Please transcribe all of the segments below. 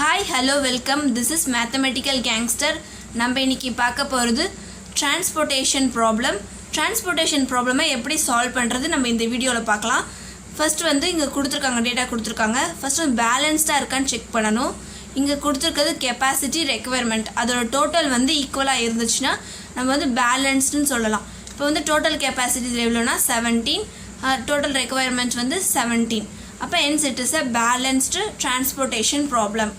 Hi, hello, welcome. This is Mathematical Gangster. நம்ம இன்னைக்கு பார்க்க போறது transportation problem. Transportation problem எப்படி சால்வ் பண்றது நம்ம இந்த வீடியோல பார்க்கலாம். ஃபர்ஸ்ட் இங்க கொடுத்திருக்காங்க டேட்டா கொடுத்திருக்காங்க. ஃபர்ஸ்ட் பேலன்ஸ்டா இருக்கான்னு செக் பண்ணனும். இங்க கொடுத்திருக்கிறது capacity requirement. அதோட டோட்டல் ஈக்குவலா இருந்துச்சுனா நம்ம பேலன்ஸ்ட்னு சொல்லலாம். இப்போ total capacity எவ்வளவுனா 17, total requirement 17. அப்ப hence it is a balanced transportation problem.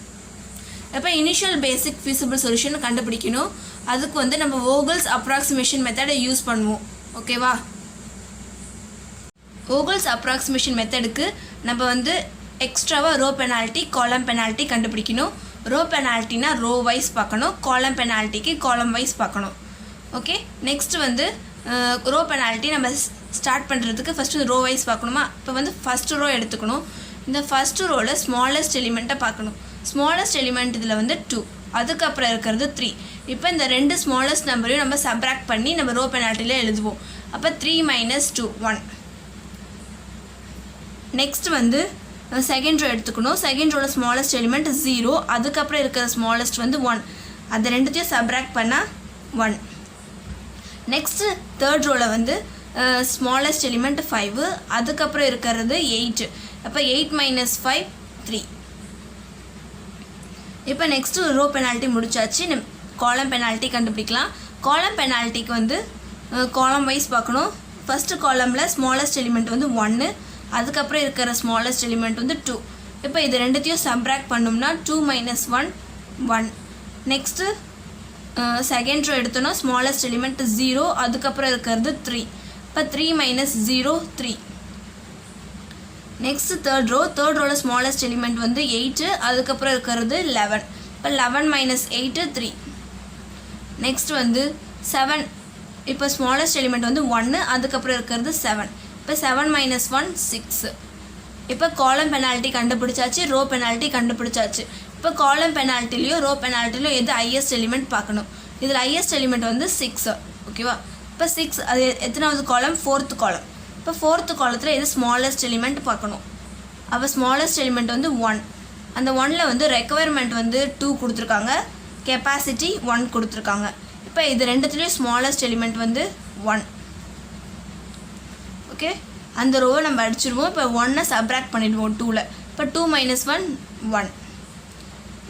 அப்ப initial basic feasible solution கண்டுபிடிக்கணும். அதுக்கு நம்ம Vogel's approximation method யூஸ் பண்ணுவோம். ஓகேவா? Vogel's approximation methodக்கு நம்ம எக்ஸ்ட்ராவா row penalty, column penalty கண்டுபிடிக்கணும். row penaltyனா row wise பார்க்கணும், column penaltyக்கு column wise பார்க்கணும். ஓகே? நெக்ஸ்ட் row penalty நம்ம ஸ்டார்ட் பண்றதுக்கு ஃபர்ஸ்ட் row wise பார்க்கணுமா? இப்போ ஃபர்ஸ்ட் row எடுத்துக்கணும். இந்த ஃபர்ஸ்ட் ரோல ஸ்மாலஸ்ட் எலிமெண்ட்டை பார்க்கணும். ஸ்மாலஸ்ட் எலிமெண்ட் இதுல 2, அதுக்கு அப்புறம் இருக்குது 3. இப்போ இந்த ரெண்டு ஸ்மாலஸ்ட் நம்பரையும் நம்ம சப்ட்ராக்ட் பண்ணி நம்ம row penaltyல எழுதுவோம். அப்ப 3 - 2 1. நெக்ஸ்ட் செகண்ட் ரோ எடுத்துக்கணும். செகண்ட் ரோல ஸ்மாலஸ்ட் எலிமெண்ட் 0, அதுக்கு அப்புறம் இருக்கிற ஸ்மாலஸ்ட் 1. அது ரெண்டுத்தையும் சப்ட்ராக்ட் பண்ணா 1. நெக்ஸ்ட் தேர்ட் ரோல smallest element 5, அதுக்கு அப்புறம் இருக்குது 8. அப்ப 8 - 5 3. இப்போ நெக்ஸ்ட் row penalty முடிச்சாச்சு. column penalty கண்டுபிடிக்கலாம். column penaltyக்கு column wise பார்க்கணும். ஃபர்ஸ்ட் காலம்ல smallest element 1, அதுக்கு அப்புறம் இருக்கிற smallest element 2. இப்போ இது ரெண்டுத்தையும் சப்ட்ராக்ட் பண்ணோம்னா 2 - 1 1. நெக்ஸ்ட் செகண்ட் ரோ எடுத்தோம்னா smallest element 0, அதுக்கு அப்புறம் இருக்குது 3. இப்போ 3 - 0 3. நெக்ஸ்ட் தேர்ட் ரோல ஸ்மாலஸ்ட் எலிமெண்ட் 8, அதுக்கு அப்புறம் இருக்குது 11. இப்போ 11 - 8 3. நெக்ஸ்ட் 7. இப்போ ஸ்மாலஸ்ட் எலிமெண்ட் 1, அதுக்கு அப்புறம் இருக்குது 7. இப்போ 7 - 1 6. இப்போ காலம் பெனால்டி கண்டுபிடிச்சாச்சு, ரோ பெனால்டி கண்டுபிடிச்சாச்சு. இப்போ காலம் பெனால்ட்டிலயோ ரோ பெனால்ட்டிலயோ எது ஹையஸ்ட் எலிமெண்ட் பார்க்கணும். இதுல ஹையஸ்ட் எலிமெண்ட் 6. ஓகேவா? இப்போ 6 அது எத்தனாவது காலம்? 4th காலம். இப்போ 4th காலத்துல எது ஸ்மாலஸ்ட் எலிமெண்ட் பார்க்கணும். அப்ப ஸ்மாலஸ்ட் எலிமெண்ட் 1. அந்த 1ல ரெக்வயர்மெண்ட் 2 கொடுத்திருக்காங்க, கெபாசிட்டி 1 கொடுத்திருக்காங்க. இப்போ இது ரெண்டுத்துலயும் ஸ்மாலஸ்ட் எலிமெண்ட் 1. ஓகே? அந்த ரோவை நம்ம அடிச்சிடுவோம். இப்போ 1 சப்ட்ராக்ட் பண்ணிடுவோம் 2ல. இப்போ 2 - 1 1.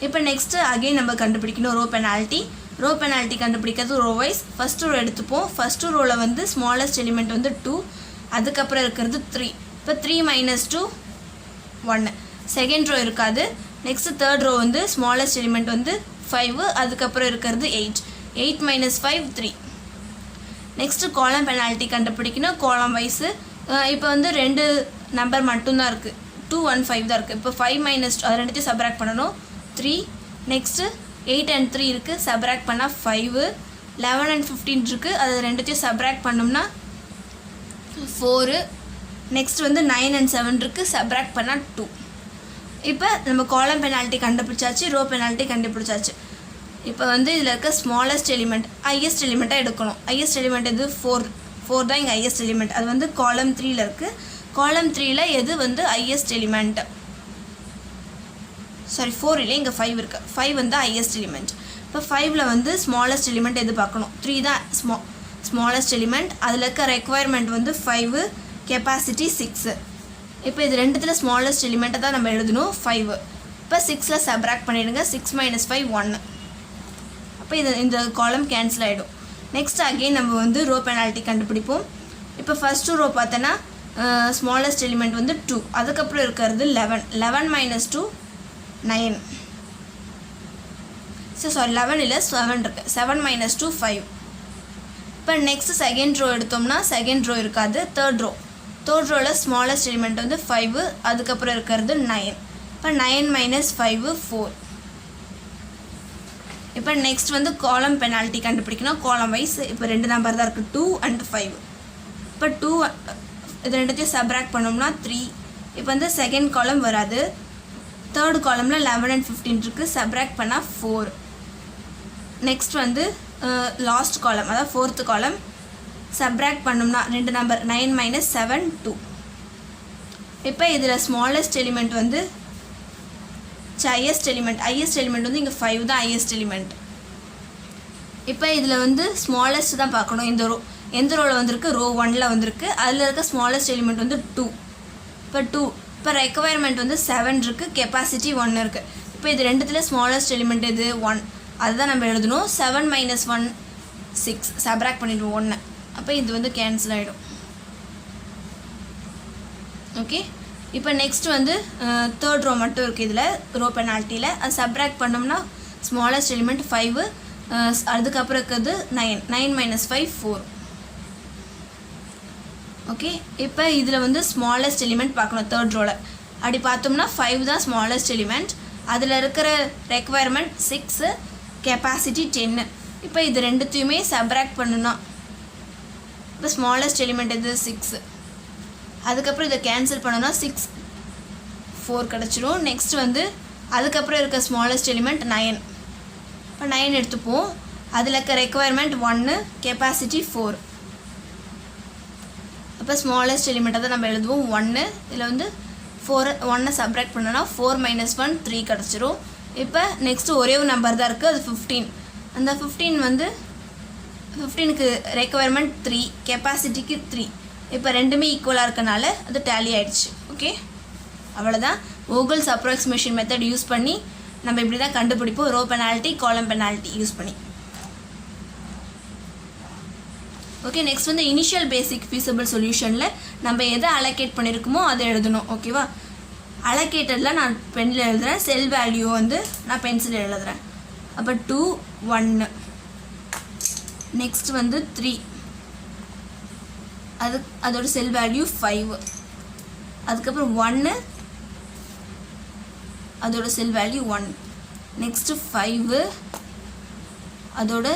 இப்போ நெக்ஸ்ட் அகைன் நம்ம கண்டுபிடிக்கணும் ரோ பெனால்டி. ரோ பெனால்டி கண்டுபிடிக்கிறது ரோ வைஸ். ஃபர்ஸ்ட் ரோ எடுத்துப்போம். ஃபர்ஸ்ட் ரோல ஸ்மாலஸ்ட் எலிமெண்ட் 2, அதுக்கு அப்புறம் இருக்குது 3. இப்போ 3 - 2 1. செகண்ட் ரோ இருக்காது. Next third row smallest element 5, அதுக்கு அப்புறம் இருக்குது 8. 8 - 5 3. நெக்ஸ்ட் காலம் பெனால்டி கண்டுபிடிக்கணும் காலம் வைஸ். இப்போ ரெண்டு நம்பர் மட்டும் தான் இருக்கு, 2 1 5 தான் இருக்கு. இப்போ 5 - அது ரெண்டுத்தையும் சப்ட்ராக்ட் பண்ணனும் 3. நெக்ஸ்ட் 8 and 3 இருக்கு, சப்ட்ராக்ட் பண்ணா 5. 11 and 15 இருக்கு, அது ரெண்டுத்தையும் சப்ட்ராக்ட் பண்ணோம்னா 4. நெக்ஸ்ட் 9 and 7 இருக்கு, சப்ட்ராக்ட் பண்ணா 2. இப்போ நம்ம காலம் பெனால்டி கண்டுபிடிச்சாச்சு, ரோ பெனால்டி கண்டுபிடிச்சாச்சு. இப்போ இதுல இருக்க ஸ்மாலஸ்ட் எலிமெண்ட் ஹையஸ்ட் எலிமெண்டா எடுக்கணும். ஹையஸ்ட் எலிமெண்ட் எது? 4 தான் இங்க ஹையஸ்ட் எலிமெண்ட். அது காலம் 3ல இருக்கு. காலம் 3ல எது ஹையஸ்ட் எலிமெண்ட்? சாரி 4 இல்ல, இங்க 5 இருக்கு. 5 ஹையஸ்ட் எலிமெண்ட். இப்போ 5ல ஸ்மாலஸ்ட் எலிமெண்ட் எது பார்க்கணும்? 3 தான் ஸ்மாலஸ்ட் எலிமெண்ட். அதுல இருக்க ரெக்வயர்மெண்ட் 5, கெபாசிட்டி 6. இப்போ இது ரெண்டுத்துல ஸ்மாலஸ்ட் எலிமெண்ட் தான் நம்ம எழுதணும் 5. இப்போ 6ல சப்ட்ராக்ட் பண்ணிடுங்க. 6 - 5 1. அப்போ இந்த காலம் கேன்சல் ஆயிடும். நெக்ஸ்ட் அகைன் நம்ம ரோ பெனால்டி கண்டுபிடிப்போம். இப்போ ஃபர்ஸ்ட் ரோ பார்த்தனா ஸ்மாலஸ்ட் எலிமெண்ட் 2, அதுக்கு அப்புறம் இருக்குது 11. 11 - 2 9. சாரி 11 இல்ல 7 இருக்கு. 7 - 2 5. இப்போ நெக்ஸ்ட் செகண்ட் ரோ எடுத்தோம்னா செகண்ட் ரோ இருக்காது. தேர்ட் ரோல ஸ்மாலஸ்ட் எலிமெண்ட் 5, அதுக்கு அப்புறம் இருக்குது 9. இப்போ 9 - 5 4. இப்போ நெக்ஸ்ட் காலம் பெனால்டி கண்டுபிடிக்கணும் காலம் வைஸ். இப்போ ரெண்டு நம்பர் தான் இருக்கு, 2 and 5. இப்போ 2 இது ரெண்டுத்தையும் சப்ட்ராக்ட் பண்ணோம்னா 3. இப்போ செகண்ட் காலம் வராது. தேர்ட் காலம்ல 11 and 15 இருக்கு, சப்ட்ராக்ட் பண்ணா 4. நெக்ஸ்ட் லாஸ்ட் காலம், அதாவது 4th காலம் சப்ட்ராக்ட் பண்ணோம்னா ரெண்டு நம்பர் 9 - 7 2. இப்போ இதுல ஸ்மாலஸ்ட் எலிமெண்ட் highest element வந்து இங்கே 5 தான் highest element. இப்போ இதில் வந்து ஸ்மாலஸ்ட் தான் பார்க்கணும். இந்த ரோ எந்த ரோவில் வந்திருக்கு, ரோ 1ல் வந்திருக்கு. அதில் இருக்க ஸ்மாலஸ்ட் எலிமெண்ட் வந்து 2. இப்போ ரெக்குவயர்மெண்ட் வந்து 7 இருக்குது, கெப்பாசிட்டி 1 இருக்குது. இப்போ இது ரெண்டுத்தில் ஸ்மாலஸ்ட் எலிமெண்ட் இது 1, அதுதான் நம்ம எழுதணும். 7 - 1 6, சப்ராக்ட் பண்ணிடுவோம் 1. அப்போ இது வந்து கேன்சல் ஆகிடும். ஓகே, இப்போ நெக்ஸ்ட் வந்து தேர்ட் ரோ மட்டும் இருக்குது இதில் ரோ பெனால்ட்டியில். அது சப்ராக்ட் பண்ணோம்னா ஸ்மாலஸ்ட் எலிமெண்ட் 5, அதுக்கப்புறம் இருக்கிறது 9. 9 - 5 4. ஓகே, இப்போ இதில் வந்து ஸ்மாலஸ்ட் எலிமெண்ட் பார்க்கணும் தேர்ட் ரோவில். அப்படி பார்த்தோம்னா 5 தான் ஸ்மாலஸ்ட் எலிமெண்ட். அதில் இருக்கிற ரெக்குவயர்மெண்ட் 6, கெப்பாசிட்டி 10. இப்போ இது ரெண்டுத்தையுமே சப்ராக்ட் பண்ணணும். இப்போ ஸ்மாலஸ்ட் எலிமெண்ட் இது 6, அதுக்கப்புறம் இதை கேன்சல் பண்ணோன்னா 6 4 கிடச்சிரும். நெக்ஸ்ட் வந்து அதுக்கப்புறம் இருக்க ஸ்மாலஸ்ட் எலிமெண்ட் 9. இப்போ 9 எடுத்துப்போம். அதில் இருக்க ரெக்குவயர்மெண்ட் 1, கெப்பாசிட்டி 4. அப்போ ஸ்மாலஸ்ட் எலிமெண்ட்டை தான் நம்ம எழுதுவோம் 1. இதில் வந்து 1 சப்ராக்ட் பண்ணோன்னா 4 - 1 3 கிடச்சிரும். இப்போ நெக்ஸ்ட்டு ஒரே ஒரு நம்பர் தான் இருக்குது, அது 15. அந்த 15 வந்து 15க்கு ரெக்குவயர்மெண்ட் 3, கெப்பாசிட்டிக்கு 3. இப்போ ரெண்டுமே ஈக்குவலாக இருக்கனால அது டேலி ஆகிடுச்சு. ஓகே, அவ்வளோதான். ஓகல்ஸ் அப்ராக்சிமேஷன் மெத்தட் யூஸ் பண்ணி நம்ம இப்படி தான் கண்டுபிடிப்போம், ரோ பெனால்ட்டி காலம் பெனால்ட்டி யூஸ் பண்ணி. ஓகே, நெக்ஸ்ட் வந்து இனிஷியல் பேசிக் ஃபீஸபிள் சொல்யூஷனில் நம்ம எதை அலோகேட் பண்ணியிருக்குமோ அதை எழுதணும். ஓகேவா, அலோகேட்டடில் நான் பென்னில் எழுதுகிறேன், செல் வேல்யூ வந்து நான் பென்சில் எழுதுகிறேன். அப்போ 2 1, நெக்ஸ்ட் வந்து 3, அதோட செல் வேல்யூ 5, அதுக்கப்புறம் 1, அதோட செல் வேல்யூ 1, நெக்ஸ்ட்டு 5, அதோட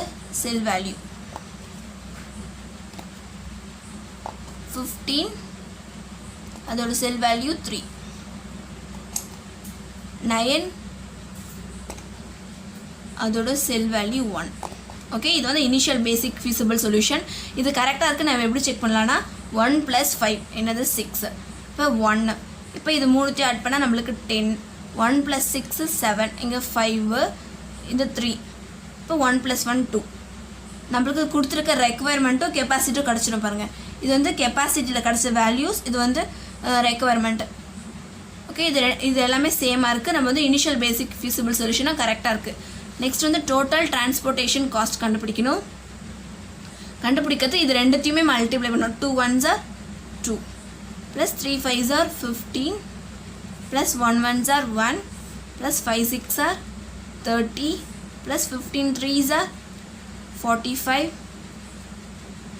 செல் வேல்யூ 15, அதோட செல் வேல்யூ 3, 9, அதோட செல் வேல்யூ 1. ஓகே, இது வந்து இனிஷியல் பேசிக் ஃபீஸபிள் சொல்யூஷன். இது கரெக்டாக இருக்குது. நம்ம எப்படி செக் பண்ணலான்னா 1 + 5 என்னது 6. இப்போ 1, இப்போ இது மூணுத்தையும் ஆட் பண்ணால் நம்மளுக்கு 10. 1 + 6 7, இங்கே 5, இது 3. இப்போ 1 + 1 2. நம்மளுக்கு கொடுத்துருக்க ரெக்குவயர்மெண்ட்டும் கெப்பாசிட்டியும் கிடச்சிடும் பாருங்கள். இது வந்து கெப்பாசிட்டியில் கிடச்ச வேல்யூஸ், இது வந்து ரெக்குவயர்மெண்ட். ஓகே, இது எல்லாமே சேமாக இருக்குது. நம்ம வந்து இனிஷியல் பேசிக் ஃபீஸபிள் சொல்யூஷனாக கரெக்டாக இருக்குது. நெக்ஸ்ட் வந்து டோட்டல் டிரான்ஸ்போர்ட்டேஷன் காஸ்ட் கண்டுபிடிக்கணும். கண்டுபிடிக்கிறது இது ரெண்டுத்தையுமே மல்டிப்ளை பண்ணணும். 2 1s are 2, + 3 5s are 15, + 1 1s are 1, + 5 6 are 30, + 15 3s are 45,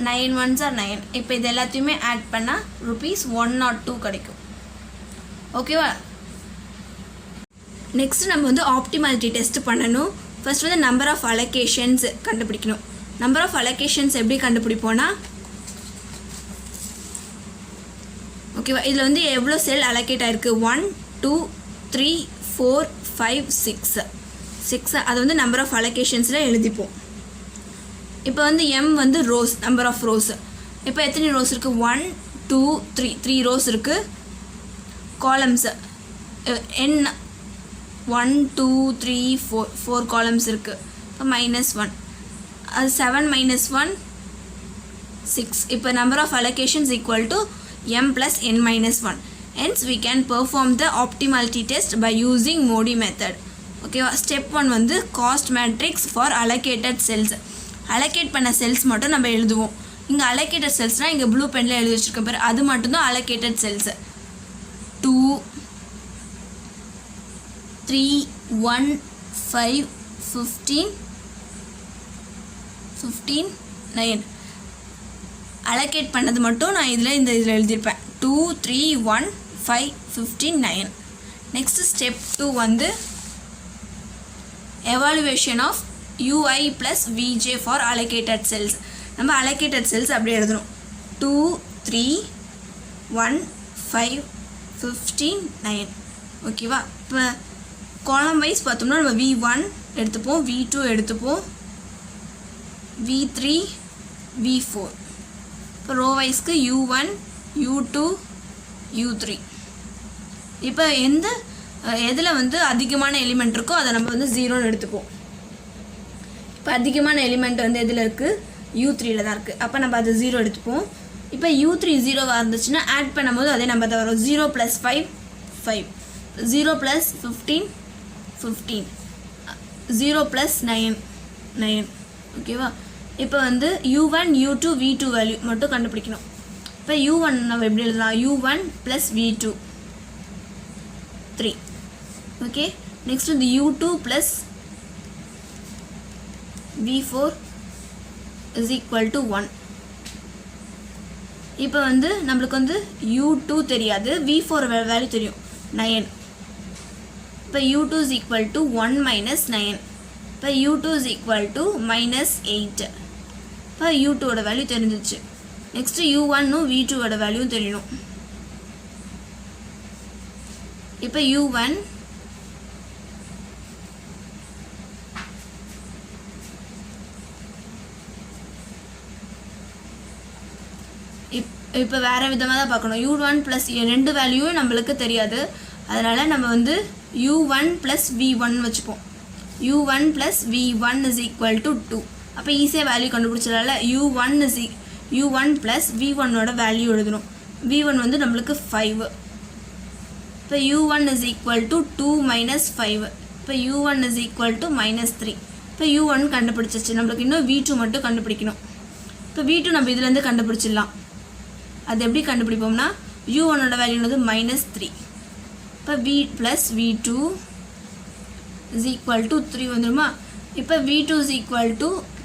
9 1s are 9. இப்போ இது எல்லாத்தையுமே ஆட் பண்ணால் ₹102 கிடைக்கும். ஓகேவா, நெக்ஸ்ட் நம்ம வந்து ஆப்டிமாலிட்டி டெஸ்ட் பண்ணணும். ஃபர்ஸ்ட் வந்து நம்பர் ஆஃப் அலோகேஷன்ஸ் கண்டுபிடிக்கணும். நம்பர் ஆஃப் அலோகேஷன்ஸ் எப்படி கண்டுபிடிப்போன்னா, ஓகேவா, இதில் வந்து எவ்வளோ செல் அலோகேட் ஆகிருக்கு 1 2 3 4 5 6, அதை வந்து நம்பர் ஆஃப் அலோகேஷன்ஸில் எழுதிப்போம். இப்போ வந்து எம் வந்து ரோஸ், நம்பர் ஆஃப் ரோஸ். இப்போ எத்தனை ரோஸ் இருக்குது 1 2 3 ரோஸ் இருக்குது. காலம்ஸ் என் 1 2 3 4 காலம்ஸ் இருக்குது. இப்போ -1, அது 7 - 1 6. இப்போ number of allocations equal to m + n - 1. Hence we can perform the optimality test by using Modi method. ஓகேவா, ஸ்டெப் 1 வந்து cost matrix for allocated cells. Allocate பண்ண செல்ஸ் மட்டும் நம்ம எழுதுவோம். இங்கே அலோகேட்டட் செல்ஸ்னால் இங்கே ப்ளூ பெனில் எழுதி வச்சுருக்க பேர், அது மட்டும்தான் அலோகேட்டட் செல்ஸ். 2 3 1 5 15 9 அலோகேட் பண்ணது மட்டும் நான் இதில் எழுதியிருப்பேன். 2 3 1 5 15 9. நெக்ஸ்ட் ஸ்டெப் 2 வந்து evaluation of ui + vj for allocated cells. நம்ம அலோகேட்டட் செல்ஸ் அப்படி எழுதணும். 2 3 1 5 15 9. ஓகேவா, இப்போ காலம் வைஸ் பார்த்தோம்னா நம்ம v1 எடுத்துப்போம், v2 எடுத்துப்போம், v3 v4. இப்போ ரோ வைஸ்க்கு u1 u2 u3. இப்போ எந்த எதில் வந்து அதிகமான எலிமெண்ட் இருக்கோ அதை நம்ம வந்து 0ன்னு எடுத்துப்போம். இப்போ அதிகமான எலிமெண்ட் வந்து எதில் இருக்குது, U3ல தான் இருக்குது. அப்போ நம்ம அது 0 எடுத்துப்போம். இப்போ U3 0வாக இருந்துச்சுன்னா ஆட் பண்ணும்போது அதே நம்பர் தான் வரும். 0 + 5 5, 0 + 15 15, 0 + 9 9. ஓகேவா? இப்போ வந்து U1 U2 V2 வேல்யூ மட்டும் கண்டுபிடிக்கணும். இப்போ U1 நம்ம எப்படி எழுதலாம், U1 + V2 3. ஓகே, நெக்ஸ்ட் வந்து U2 + V4 = 1. இப்போ வந்து நம்மளுக்கு வந்து U2 தெரியாது, V4 வேல்யூ தெரியும் 9. இப்போ U2 = 1 - 9. இப்போ U2 = -8. இப்போ U2ஓட வேல்யூ தெரிஞ்சிச்சு. நெக்ஸ்ட் U1னும் V2ஓட வேல்யூ தெரியணும். இப்போ U1 இப்போ வேறு விதமாக தான் பார்க்கணும். U1 + 2 வேல்யூவும் நம்மளுக்கு தெரியாது, அதனால் நம்ம வந்து U1 + V1 வச்சுப்போம். U1 + V1 = 2. அப்போ ஈஸியாக வேல்யூ கண்டுபிடிச்சதால U1 + V1ஓட வேல்யூ எழுதணும். V1 வந்து நம்மளுக்கு 5. இப்போ U1 = 2 - 5. இப்போ U1 = -3. இப்போ U1 கண்டுபிடிச்சிச்சு. நம்மளுக்கு இன்னும் V2 மட்டும் கண்டுபிடிக்கணும். இப்போ V2 நம்ம இதுலேருந்து கண்டுபிடிச்சிடலாம். அது எப்படி கண்டுபிடிப்போம்னா U1ஓட வேல்யூ வந்து -3. இப்போ V + V2 = 3 வந்துடுமா? இப்போ V2 =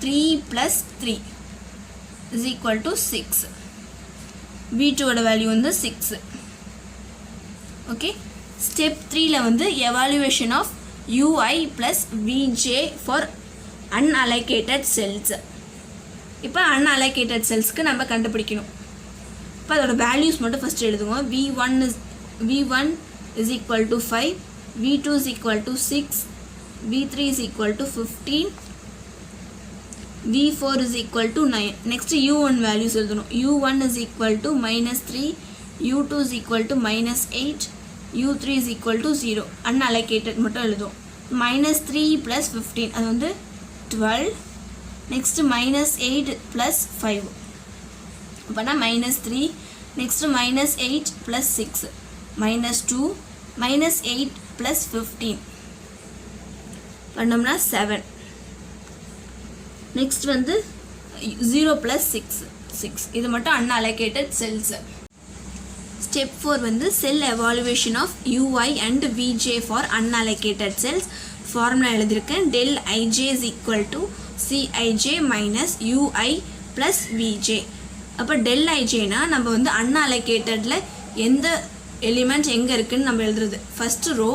3 + 3 = 6. V2ஓட வேல்யூ வந்து 6. ஓகே, ஸ்டெப் 3ல வந்து evaluation of UI + VJ for unallocated cells. இப்போ அன்அலோகேட்டட் செல்ஸ்க்கு நம்ம கண்டுபிடிக்கணும். இப்போ அதோட வேல்யூஸ் மட்டும் ஃபஸ்ட்டு எழுதுவோம். V1 = 5, V2 = 6, V3 = 15, V4 = 9. Next U1 values எழுதணும். U1 = -3, U2 = -8, U3 = 0. அன்அலோகேட்டட் மட்டும் எழுதுவோம். -3 + 15 அது வந்து 12. நெக்ஸ்ட் -8 + 5 அப்போனா -3. நெக்ஸ்ட் -8 + 6 -2, -8 + 15 பண்ணோம்னா 7. நெக்ஸ்ட் வந்து 0 + 6 இது மட்டும் அன்அலோகேட்டட் செல்ஸ். ஸ்டெப் 4 வந்து cell evaluation of UI and VJ for unallocated cells. Formula எழுதியிருக்கேன். ∆ij = Cij - UI + VJ. அப்போ ∆ijனா நம்ம வந்து அன்அலோகேட்டடில் எந்த எலிமெண்ட் எங்கே இருக்குதுன்னு நம்ம எழுதுறது. ஃபஸ்ட்டு ரோ,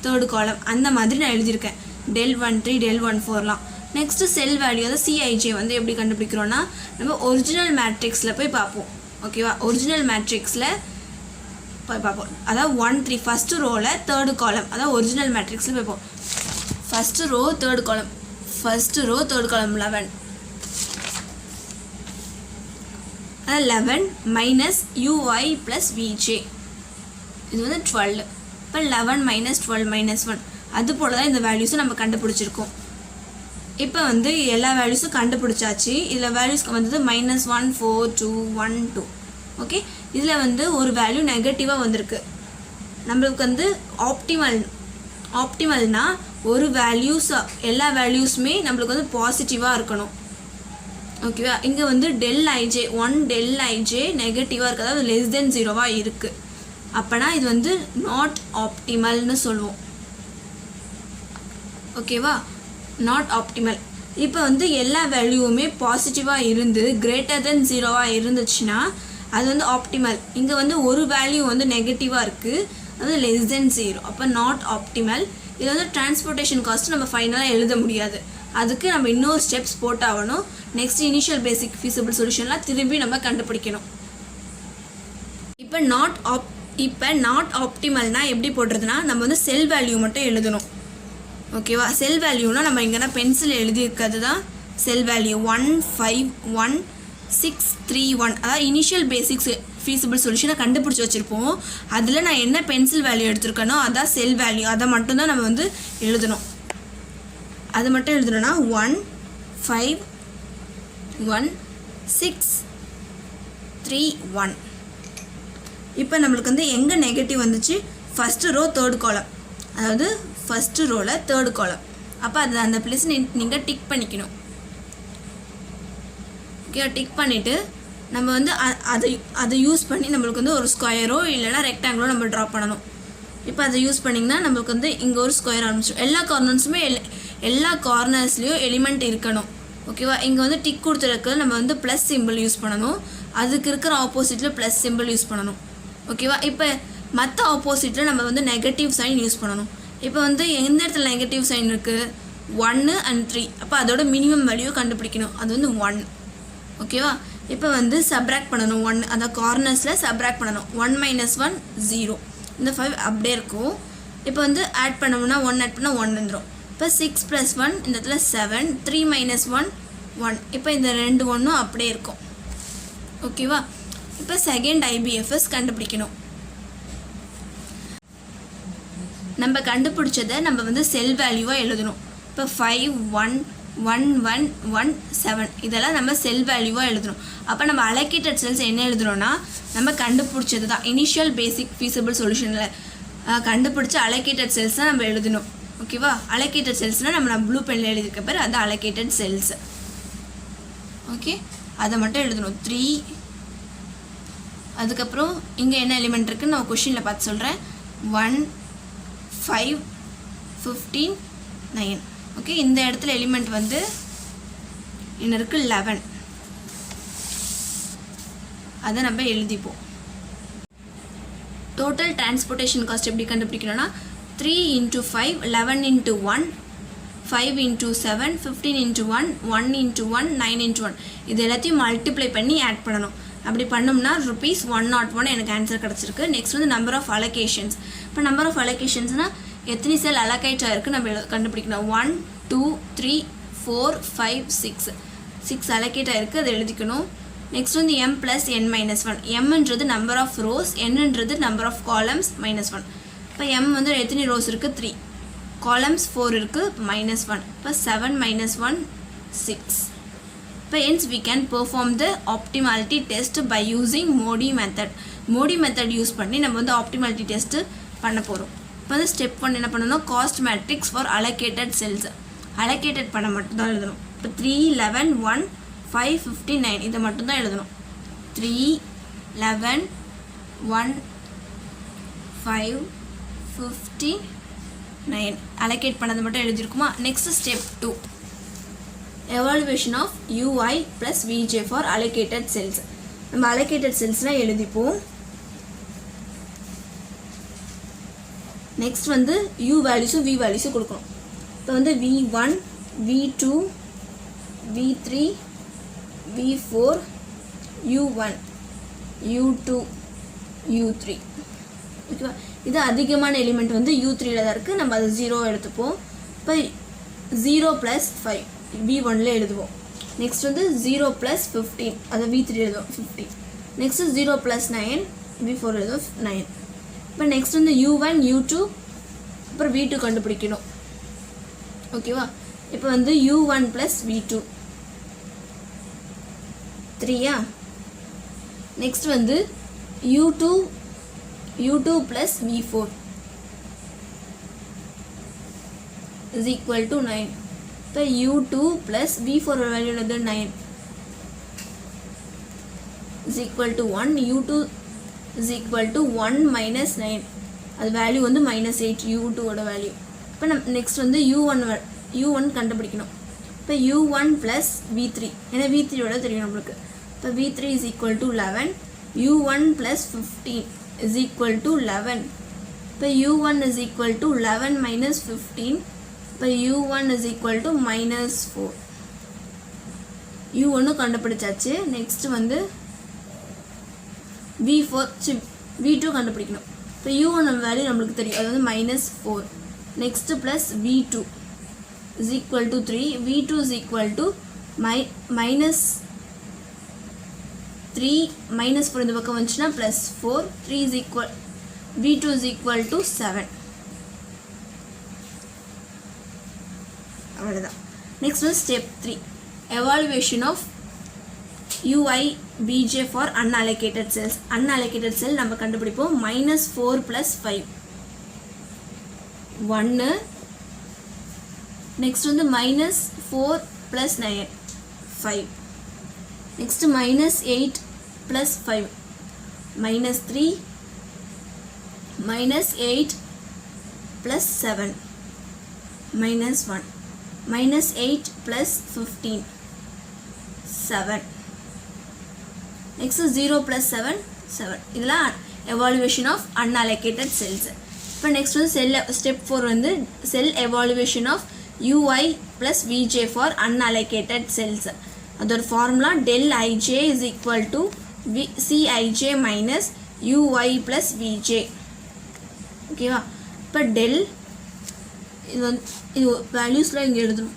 தேர்டு காலம் அந்த மாதிரி நான் எழுதியிருக்கேன். ∆13 ∆14லாம். நெக்ஸ்ட்டு செல் வேல்யூ அதாவது Cij வந்து எப்படி கண்டுபிடிக்கிறோன்னா நம்ம ஒரிஜினல் மேட்ரிக்ஸில் போய் பார்ப்போம். ஓகேவா? ஒரிஜினல் மேட்ரிக்ஸில் போய் பார்ப்போம். அதாவது 1 3 ஃபஸ்ட்டு ரோவில் தேர்டு காலம் அதாவது ஒரிஜினல் மேட்ரிக்ஸில் போய்ப்போம். ஃபஸ்ட்டு ரோ தேர்டு காலம் 11. அதாவது 11 - UI + VJ இது வந்து 12. இப்போ 11 - 12 - 1 அது போல் தான் இந்த வேல்யூஸும் நம்ம கண்டுபிடிச்சிருக்கோம். இப்போ வந்து எல்லா வேல்யூஸும் கண்டுபிடிச்சாச்சு. இதில் வேல்யூஸ்க்கு வந்தது -1 4 2 1 2. ஓகே, இதில் வந்து ஒரு வேல்யூ நெகட்டிவாக வந்திருக்கு. நம்மளுக்கு வந்து ஆப்டிமல்னால் ஒரு வேல்யூஸ் எல்லா வேல்யூஸுமே நம்மளுக்கு வந்து பாசிட்டிவாக இருக்கணும். ஓகேவா? இங்கே வந்து ∆ij நெகட்டிவாக இருக்குது, அதாவது <0 இருக்குது. அப்போனா இது வந்து நாட் ஆப்டிமல்னு சொல்லுவோம். ஓகேவா? Not optimal. இப்போ வந்து எல்லா வேல்யூவுமே பாசிட்டிவாக இருந்து <0 இருந்துச்சுன்னா அது வந்து ஆப்டிமல். இங்கே வந்து ஒரு வேல்யூ வந்து நெகட்டிவாக இருக்குது, அது <0. அப்போ நாட் ஆப்டிமல். இது வந்து டிரான்ஸ்போர்ட்டேஷன் காஸ்ட் நம்ம ஃபைனலாக எழுத முடியாது. அதுக்கு நம்ம இன்னொரு ஸ்டெப்ஸ் போட்டாகணும். நெக்ஸ்ட் இனிஷியல் பேசிக் ஃபீஸபிள் சொல்யூஷன்லாம் திரும்பி நம்ம கண்டுபிடிக்கணும். இப்போ நாட் ஆப்டிமல்னால் எப்படி போடுறதுனா நம்ம வந்து செல் வேல்யூ மட்டும் எழுதணும். ஓகேவா? செல் வேல்யூனா நம்ம இங்கன்னா பென்சில் எழுதியிருக்கிறது தான் செல் வேல்யூ 1 5 1 6 3 1. அதாவது இனிஷியல் பேசிக்ஸ் feasible solution கண்டுபிடிச்சு வச்சிருப்போம். அதில் நான் என்ன பென்சில் வேல்யூ எடுத்திருக்கேனோ அதான் செல் வேல்யூ, அதை மட்டும்தான் நம்ம வந்து எழுதணும். அது மட்டும் எழுதணும்னா 1 5 1 6 3 1. இப்போ நம்மளுக்கு வந்து எங்கே நெகட்டிவ் வந்துச்சு, ஃபஸ்ட்டு ரோ தேர்ட் காலம், அதாவது ஃபஸ்ட்டு ரோவில் தேர்ட் காலம். அப்போ அது அந்த பிளேஸ் நீங்கள் டிக் பண்ணிக்கணும். ஓகே, டிக் பண்ணிவிட்டு நம்ம வந்து அதை யூஸ் பண்ணி நம்மளுக்கு வந்து ஒரு ஸ்கொயரோ இல்லைனா ரெக்டாங்கிளோ நம்ம ட்ரா பண்ணணும். இப்போ அதை யூஸ் பண்ணிங்கன்னா நம்மளுக்கு வந்து இங்கே ஒரு ஸ்கொயர் ஆரம்பிச்சிடும். எல்லா கார்னர்ஸுமே எல்லா கார்னர்ஸ்லேயும் எலிமெண்ட் இருக்கணும். ஓகேவா, இங்கே வந்து டிக் கொடுத்துருக்கு நம்ம வந்து ப்ளஸ் சிம்பிள் யூஸ் பண்ணணும், அதுக்கு இருக்கிற ஆப்போசிட்டில் ப்ளஸ் சிம்பிள் யூஸ் பண்ணணும். ஓகேவா, இப்போ மற்ற ஆப்போசிட்டில் நம்ம வந்து நெகட்டிவ் சைன் யூஸ் பண்ணணும். இப்போ வந்து எந்த இடத்துல நெகட்டிவ் சைன் இருக்குது, 1 and 3. அப்போ அதோட மினிமம் வேல்யூ கண்டுபிடிக்கணும், அது வந்து 1. ஓகேவா, இப்போ வந்து சப்ராக்ட் பண்ணணும் 1, அந்த கார்னர்ஸில் சப்ராக்ட் பண்ணணும். 1 - 1 0, இந்த 5 அப்படியே இருக்கும். இப்போ வந்து ஆட் பண்ணோம்னா 1 ஆட் பண்ணால் 1 வந்துடும். இப்போ 6 + 1 இந்த இடத்துல 7, 3 - 1 1. இப்போ இந்த 2 1 அப்படியே இருக்கும். ஓகேவா, இப்போ செகண்ட் ஐபிஎஃப்எஸ் கண்டுபிடிக்கணும். நம்ம கண்டுபிடிச்சதை நம்ம வந்து செல் வேல்யூவாக எழுதணும். இப்போ 5 1 1 1 1 7 இதெல்லாம் நம்ம செல் வேல்யூவாக எழுதணும். அப்போ நம்ம அலோகேட்டட் செல்ஸ் என்ன எழுதணும்னா நம்ம கண்டுபிடிச்சது தான். இனிஷியல் பேசிக் ஃபீஸபிள் சொல்யூஷனில் கண்டுபிடிச்ச அலோகேட்டட் செல்ஸ் தான் நம்ம எழுதணும். ஓகேவா, அலோகேட்டட் செல்ஸ்னால் நம்ம ப்ளூ பெனில் எழுதியிருக்க பேர் அது அலோகேட்டட் செல்ஸ். ஓகே, அதை மட்டும் எழுதணும் 3. அதுக்கப்புறம் இங்கே என்ன எலிமெண்ட் இருக்குன்னு நான் கொஷினில் பார்த்து சொல்கிறேன். 1 5 15 9. ஓகே, இந்த இடத்துல எலிமெண்ட் வந்து என்ன இருக்குது 11. அதை நம்ம எழுதிப்போம். டோட்டல் டிரான்ஸ்போர்ட்டேஷன் காஸ்ட் எப்படி கண்டுபிடிக்கணும்னா 3 × 5 11 × 1 5 × 7 15 × 1 1 × 1 9 × 1. இது எல்லாத்தையும் மல்டிப்ளை பண்ணி ஆட் பண்ணணும். அப்படி பண்ணோம்னா ₹101 எனக்கு ஆன்சர் கிடச்சிருக்கு. நெக்ஸ்ட் வந்து நம்பர் ஆஃப் அலோகேஷன்ஸ். இப்போ நம்பர் ஆஃப் அலோகேஷன்ஸ்னால் எத்தனை செல் அலோகேட் ஆகிருக்கு நம்ம கண்டுபிடிக்கணும். 1 2 3 4 5 6 6 அலோகேட் ஆகிருக்கு, அதை எழுதிக்கணும். நெக்ஸ்ட் வந்து m + n - 1. mன்றது நம்பர் ஆஃப் ரோஸ், nன்றது நம்பர் ஆஃப் காலம்ஸ் -1. இப்போ m வந்து எத்தனை ரோஸ் இருக்குது 3, காலம்ஸ் 4 இருக்குது, -1. இப்போ 7 - 1 6. இப்போ hence we can perform the optimality test by using Modi method. Modi method use பண்ணி நம்ம வந்து optimality test பண்ண போகிறோம். இப்போ வந்து ஸ்டெப் 1 என்ன பண்ணணும், cost matrix for allocated cells allocated பண்ண மட்டும் தான் எழுதணும். இப்போ 3 11 1 5 15 9 இதை மட்டும் தான் எழுதணும். 3 11 1 5 15 9 அலோகேட் பண்ணது மட்டும் எழுதியிருக்குமா. Next step 2 evaluation of ui + vj for allocated cells. நம்ம அலோகேட்டட் செல்ஸ்லாம் எழுதிப்போம். நெக்ஸ்ட் வந்து u வேல்யூஸும் v வேல்யூஸும் கொடுக்கணும். இப்போ வந்து v1 v2 v3 v4 u1 u2 u3. ஓகேவா, இது அதிகமான எலிமெண்ட் வந்து u3ல தான் இருக்குது, நம்ம அது 0 எடுத்துப்போம். இப்போ 0 + 5 v1ல எழுதுவோம். நெக்ஸ்ட் வந்து 0 + 15 அதை v3 எழுதுவோம் 15. நெக்ஸ்ட் 0 + 9 v4 எழுதுவோம் 9. இப்போ நெக்ஸ்ட் வந்து u1 u2 அப்புறம் v2 கண்டுபிடிக்கணும். ஓகேவா, இப்போ வந்து u1 + v2 3. நெக்ஸ்ட் வந்து u2 + v4 = 9. இப்போ u2 + v4 வேல்யூ என்னது 9 = 1. u2 = 1 - 9 அது வேல்யூ வந்து -8 u2 ஓட வேல்யூ. இப்போ நம்ம நெக்ஸ்ட் வந்து u1 கண்டுபிடிக்கணும். இப்போ u1 + v3 ஏன்னா v3 ஓட தெரியும் நம்மளுக்கு. இப்போ v3 = 11 u1 + 15 = 11. இப்போ u1 = 11 - 15. இப்போ u1 = -4. u1 கண்டுபிடிச்சாச்சு. நெக்ஸ்ட் வந்து v2 கண்டுபிடிக்கணும். இப்போ u1 வேல்யூ நம்மளுக்கு தெரியும், அது வந்து -4. Next plus v2 = 3. v2 = 3 minus 4 இந்த பக்கம் வந்துச்சுன்னா plus 4 3 is equal v2 is equal to 7 அவ்வளவுதான். Next one step 3 evaluation of ui bj for unallocated cells. Unallocated cell நம்ம கண்டுபிடிப்போம் -4 plus 5 1. next வந்து -4 plus 9 5. next -8 plus 5 -3 -8 plus 7 -1 -8 plus 15 7. next 0 plus 7 7. இதெல்லாம் evaluation of unallocated cells. இப்போ next வந்து step 4 வந்து cell evaluation of ui plus vj for unallocated cells. அதோட formula del ij is equal to cij minus ui plus vj. ஓகேவா? இப்போ del இது வேல்யூஸ்லாம் இங்கே எழுதணும்.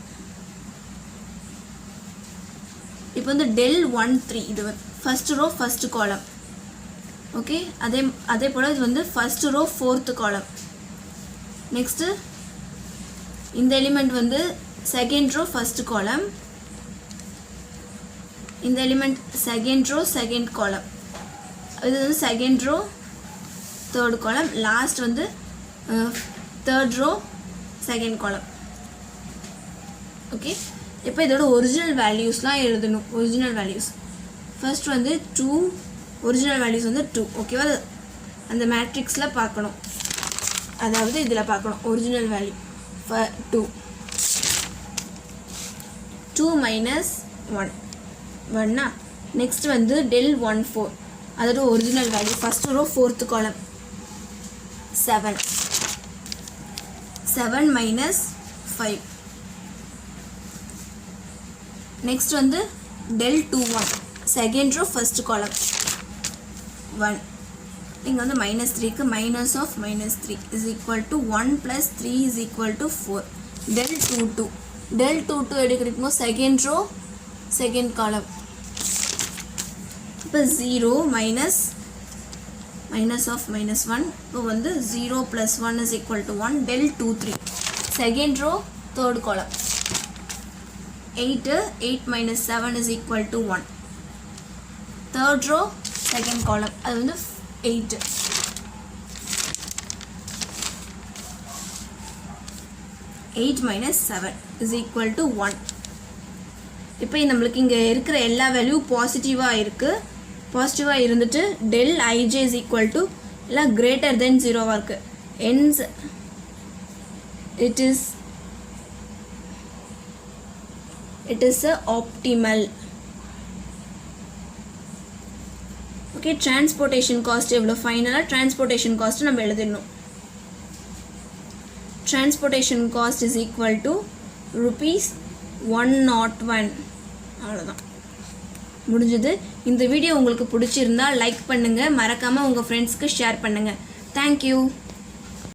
இப்போ வந்து del 1 3 இது first row first column. Okay, அதே போல் இது வந்து first row fourth column. Next இந்த எலிமெண்ட் வந்து செகண்ட் ரோ ஃபர்ஸ்ட் காலம், இந்த element second row second column, இது வந்து second row third column, last வந்து third row second column. Okay, இப்போ இதோட ஒரிஜினல் வேல்யூஸ்லாம் எழுதணும். ஒரிஜினல் வேல்யூஸ் ஃபர்ஸ்ட் வந்து 2, ஒரிஜினல் வேல்யூஸ் வந்து 2. ஓகேவா? அந்த மேட்ரிக்ஸில் பார்க்கணும், அதாவது இதில் பார்க்கணும் ஒரிஜினல் வேல்யூ 2 2 minus 1 1. நெக்ஸ்ட் வந்து del 1 4 அதோட original value first row fourth column 7 7 minus 5. நெக்ஸ்ட் வந்து del 2 1 second row first column 1. இங்கே வந்து -3க்கு minus of -3 is equal to 1 plus 3 is equal to 4. del 2 2 del 2 2 எடுக்கிறப்போ செகண்ட் ரோ செகண்ட் காலம். இப்போ 0 minus of -1. இப்போ வந்து 0 plus 1 is equal to 1. del 2 3 second row third column 8 8 minus 7 is equal to 1. Third row second column அது வந்து 8. -7 is equal to 1. இப்போ நம்மளுக்கு இங்கே இருக்கிற எல்லா வேல்யூ பாசிட்டிவாக இருக்குது. பாசிட்டிவாக இருந்துட்டு del ij is equal to எல்லாம் greater than 0வாக இருக்குது. hence it is a optimal. Okay, transportation cost எவ்வளோ? ஃபைனலாக டிரான்ஸ்போர்ட்டேஷன் காஸ்ட்டு நம்ம எழுதிடணும். Transportation cost is equal to ₹101. அவ்வளோதான், முடிஞ்சது. இந்த வீடியோ உங்களுக்கு பிடிச்சிருந்தா லைக் பண்ணுங்கள், மறக்காமல் உங்கள் ஃப்ரெண்ட்ஸ்க்கு ஷேர் பண்ணுங்கள். தேங்க்யூ.